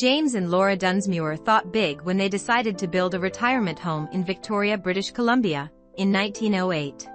James and Laura Dunsmuir thought big when they decided to build a retirement home in Victoria, British Columbia, in 1908.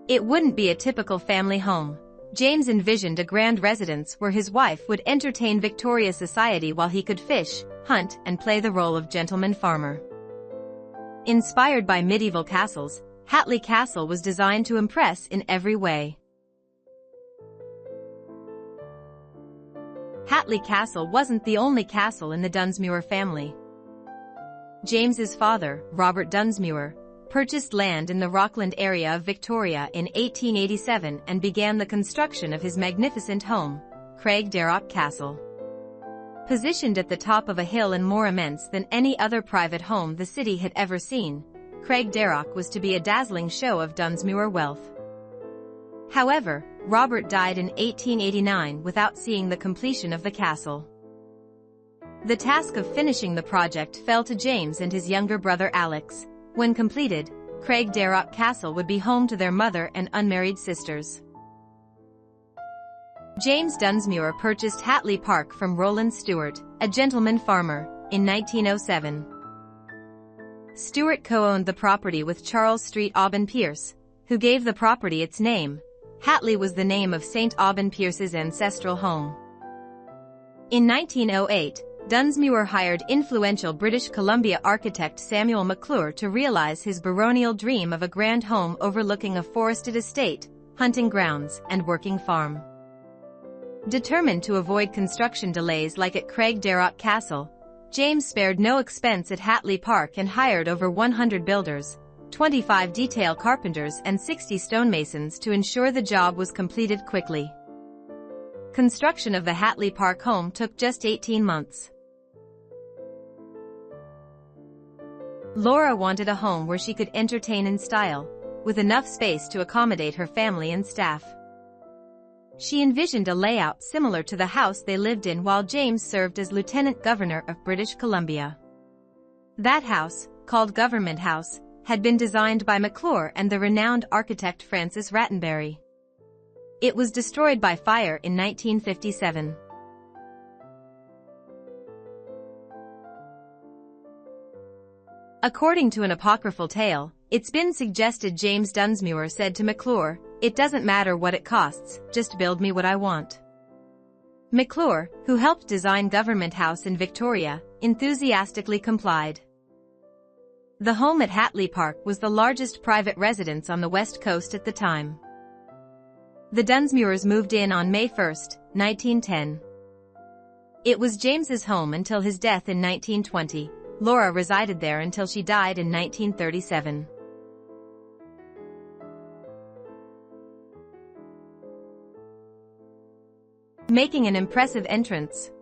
It wouldn't be a typical family home. James envisioned a grand residence where his wife would entertain Victoria society while he could fish, hunt, and play the role of gentleman farmer. Inspired by medieval castles, Hatley Castle was designed to impress in every way. Hatley Castle wasn't the only castle in the Dunsmuir family. James's father, Robert Dunsmuir, purchased land in the Rockland area of Victoria in 1887 and began the construction of his magnificent home, Cigarros Castle. Positioned at the top of a hill and more immense than any other private home the city had ever seen, Cigarros was to be a dazzling show of Dunsmuir wealth. However, Robert died in 1889 without seeing the completion of the castle. The task of finishing the project fell to James and his younger brother Alex. When completed, Cigarros Castle would be home to their mother and unmarried sisters. James Dunsmuir purchased Hatley Park from Roland Stewart, a gentleman farmer, in 1907. Stewart co-owned the property with Charles Street Aubyn Pierce, who gave the property its name. Hatley was the name of St. Aubyn Pierce's ancestral home. In 1908, Dunsmuir hired influential British Columbia architect Samuel McClure to realize his baronial dream of a grand home overlooking a forested estate, hunting grounds, and working farm. Determined to avoid construction delays like at Cigarros Castle, James spared no expense at Hatley Park and hired over 100 builders, 25 detail carpenters and 60 stonemasons to ensure the job was completed quickly. Construction of the Hatley Park home took just 18 months. Laura wanted a home where she could entertain in style, with enough space to accommodate her family and staff. She envisioned a layout similar to the house they lived in while James served as Lieutenant Governor of British Columbia. That house, called Government House, had been designed by McClure and the renowned architect Francis Rattenbury. It was destroyed by fire in 1957. According to an apocryphal tale, it's been suggested James Dunsmuir said to McClure, "It doesn't matter what it costs, just build me what I want." McClure, who helped design Government House in Victoria, enthusiastically complied. The home at Hatley Park was the largest private residence on the west coast at the time. The Dunsmuirs moved in on May 1, 1910. It was James's home until his death in 1920. Laura resided there until she died in 1937. Making an impressive entrance.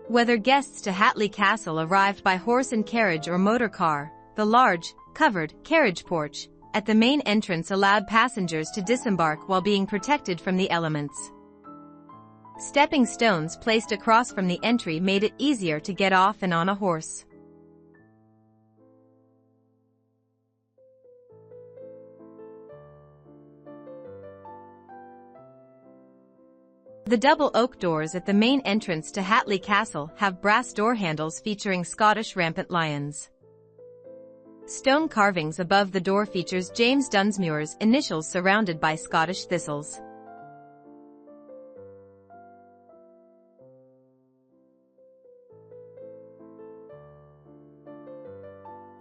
Whether guests to Hatley Castle arrived by horse and carriage or motor car, the large, covered, carriage porch at the main entrance allowed passengers to disembark while being protected from the elements. Stepping stones placed across from the entry made it easier to get off and on a horse. The double oak doors at the main entrance to Hatley Castle have brass door handles featuring Scottish rampant lions. Stone carvings above the door features James Dunsmuir's initials surrounded by Scottish thistles.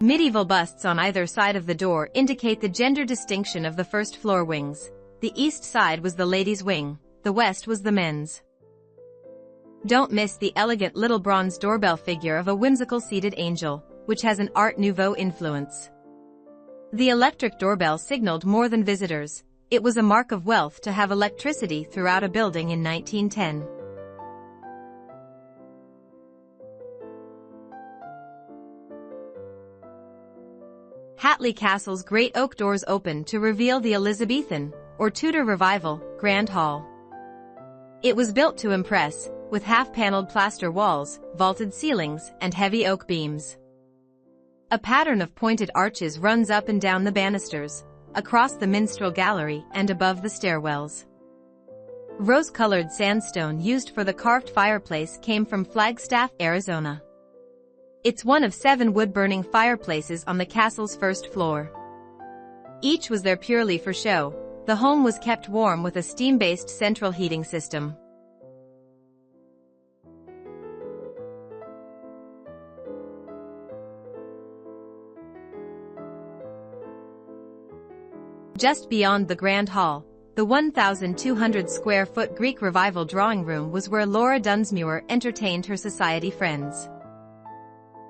Medieval busts on either side of the door indicate the gender distinction of the first floor wings. The east side was the ladies' wing, the west was the men's. Don't miss the elegant little bronze doorbell figure of a whimsical seated angel, which has an Art Nouveau influence. The electric doorbell signaled more than visitors. It was a mark of wealth to have electricity throughout a building in 1910. Hatley Castle's great oak doors opened to reveal the Elizabethan, or Tudor Revival, Grand Hall. It was built to impress, with half-paneled plaster walls, vaulted ceilings, and heavy oak beams. A pattern of pointed arches runs up and down the banisters, across the minstrel gallery, and above the stairwells. Rose-colored sandstone used for the carved fireplace came from Flagstaff, Arizona. It's one of 7 wood-burning fireplaces on the castle's first floor. Each was there purely for show. The home was kept warm with a steam-based central heating system. Just beyond the Grand Hall, the 1,200-square-foot Greek Revival drawing room was where Laura Dunsmuir entertained her society friends.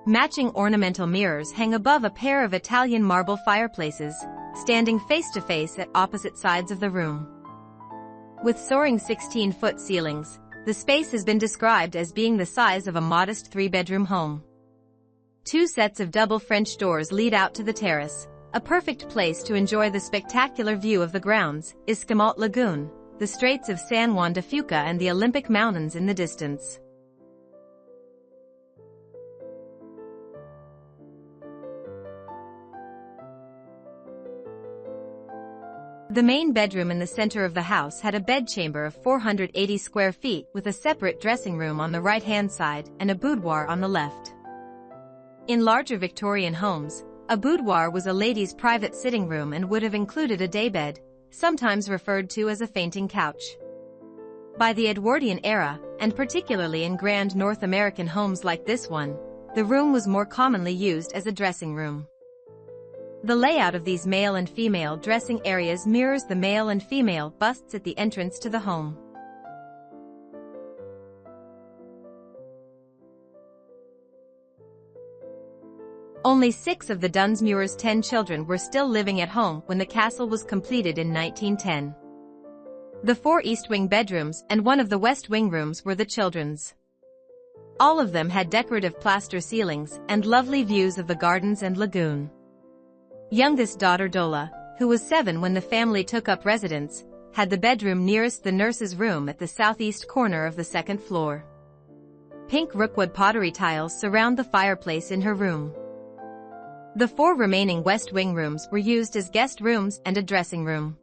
Matching ornamental mirrors hang above a pair of Italian marble fireplaces, standing face-to-face at opposite sides of the room. With soaring 16-foot ceilings, the space has been described as being the size of a modest 3-bedroom home. 2 sets of double French doors lead out to the terrace, a perfect place to enjoy the spectacular view of the grounds, Esquimalt Lagoon, the Straits of San Juan de Fuca and the Olympic Mountains in the distance. The main bedroom in the center of the house had a bedchamber of 480 square feet with a separate dressing room on the right-hand side and a boudoir on the left. In larger Victorian homes, a boudoir was a lady's private sitting room and would have included a daybed, sometimes referred to as a fainting couch. By the Edwardian era, and particularly in grand North American homes like this one, the room was more commonly used as a dressing room. The layout of these male and female dressing areas mirrors the male and female busts at the entrance to the home. Only 6 of the Dunsmuir's 10 children were still living at home when the castle was completed in 1910. The 4 east wing bedrooms and one of the west wing rooms were the children's. All of them had decorative plaster ceilings and lovely views of the gardens and lagoon. Youngest daughter Dola, who was 7 when the family took up residence, had the bedroom nearest the nurse's room at the southeast corner of the 2nd floor. Pink rookwood pottery tiles surround the fireplace in her room. The 4 remaining west wing rooms were used as guest rooms and a dressing room.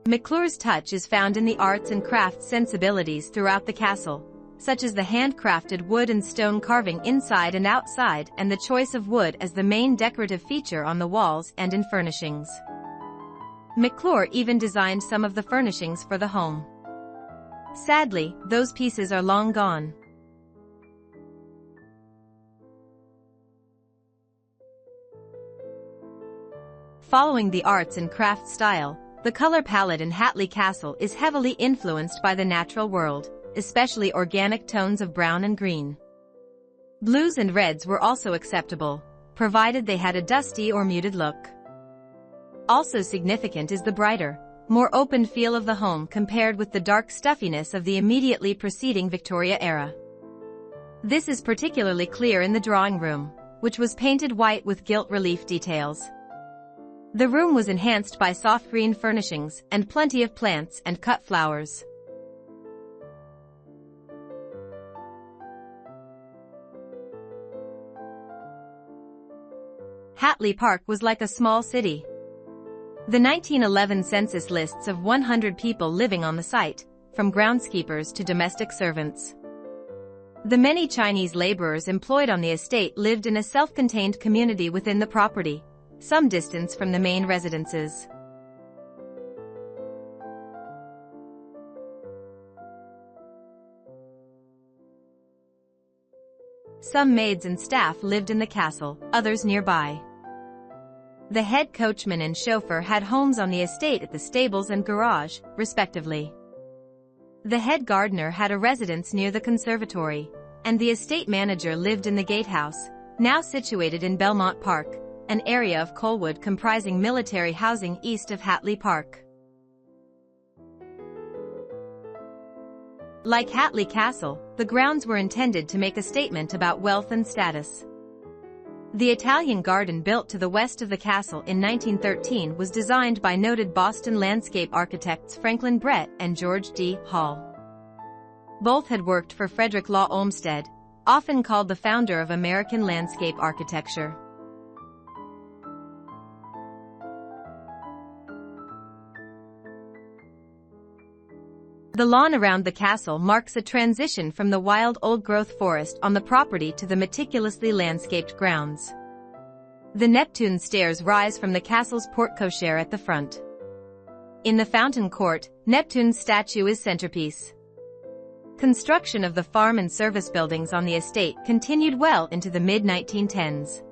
McClure's touch is found in the arts and crafts sensibilities throughout the castle, such as the handcrafted wood and stone carving inside and outside and the choice of wood as the main decorative feature on the walls and in furnishings. McClure even designed some of the furnishings for the home. Sadly, those pieces are long gone. Following the arts and crafts style, the color palette in Hatley Castle is heavily influenced by the natural world, especially organic tones of brown and green. Blues and reds were also acceptable, provided they had a dusty or muted look. Also significant is the brighter, more open feel of the home compared with the dark stuffiness of the immediately preceding Victoria era. This is particularly clear in the drawing room, which was painted white with gilt relief details. The room was enhanced by soft green furnishings and plenty of plants and cut flowers. Hatley Park was like a small city. The 1911 census lists of 100 people living on the site, from groundskeepers to domestic servants. The many Chinese laborers employed on the estate lived in a self-contained community within the property, some distance from the main residences. Some maids and staff lived in the castle, others nearby. The head coachman and chauffeur had homes on the estate at the stables and garage, respectively. The head gardener had a residence near the conservatory, and the estate manager lived in the gatehouse, now situated in Belmont Park, an area of Colwood comprising military housing east of Hatley Park. Like Hatley Castle, the grounds were intended to make a statement about wealth and status. The Italian garden built to the west of the castle in 1913 was designed by noted Boston landscape architects Franklin Brett and George D. Hall. Both had worked for Frederick Law Olmsted, often called the founder of American landscape architecture. The lawn around the castle marks a transition from the wild old-growth forest on the property to the meticulously landscaped grounds. The Neptune stairs rise from the castle's porte-cochere at the front. In the fountain court, Neptune's statue is centerpiece. Construction of the farm and service buildings on the estate continued well into the mid-1910s.